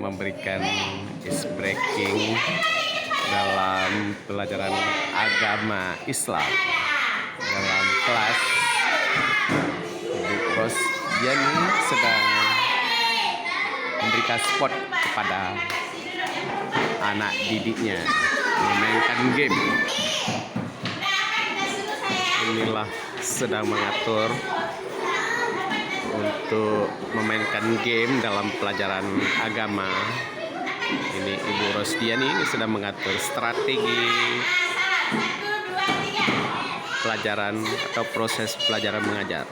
memberikan ice breaking dalam pelajaran agama Islam dalam kelas. Ibu Rosdiani sedang memberikan spot kepada anak didiknya memainkan game. Inilah sedang mengatur untuk memainkan game dalam pelajaran agama. Ini Ibu Rosdiani sedang mengatur strategi pelajaran atau proses pelajaran mengajar.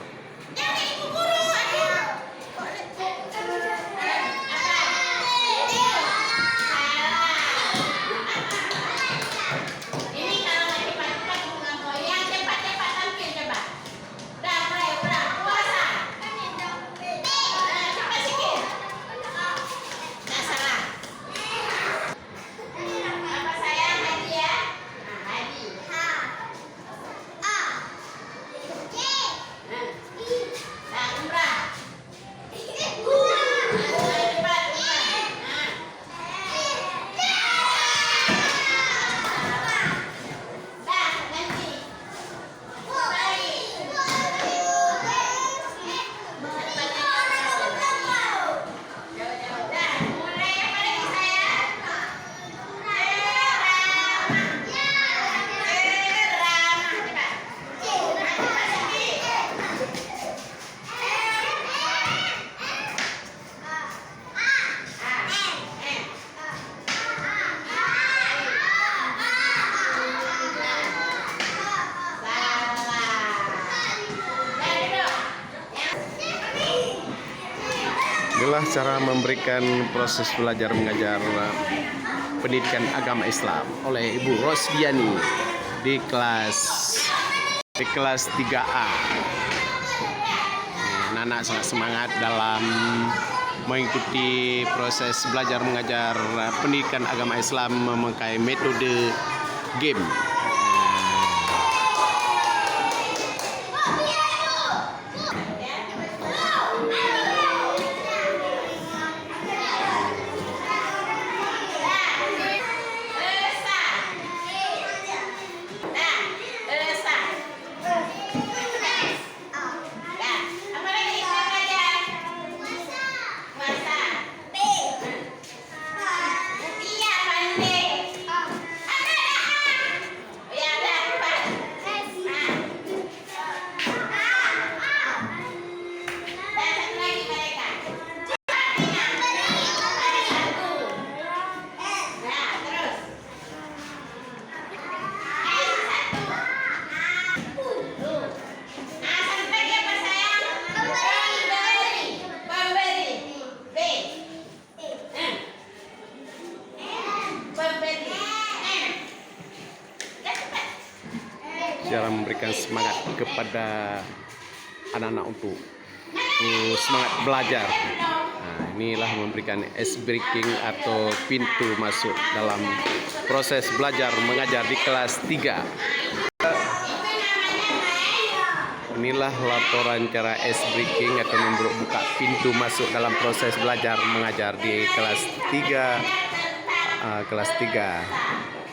Inilah cara memberikan proses belajar mengajar pendidikan agama Islam oleh Ibu Rosdiani di kelas 3A. Anak-anak sangat semangat dalam mengikuti proses belajar mengajar pendidikan agama Islam memakai metode game. Cara memberikan semangat kepada anak-anak untuk semangat belajar. Nah, inilah memberikan ice breaking atau pintu masuk dalam proses belajar mengajar di kelas 3. Inilah laporan cara ice breaking atau membuka pintu masuk dalam proses belajar mengajar di kelas 3.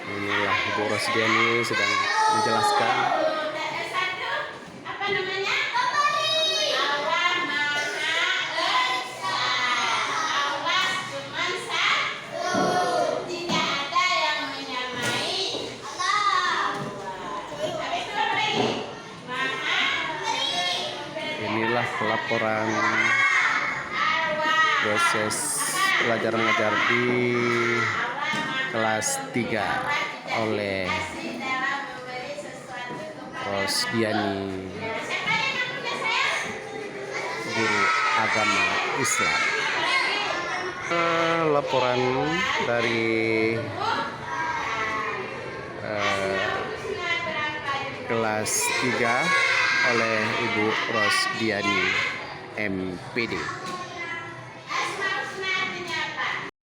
Inilah Ibu Rosdiani sedang menjelaskan. Inilah laporan proses belajar mengajar di kelas 3 oleh Rosdiani, guru agama Islam. Laporan dari kelas 3 oleh Ibu Rosdiani, MPD.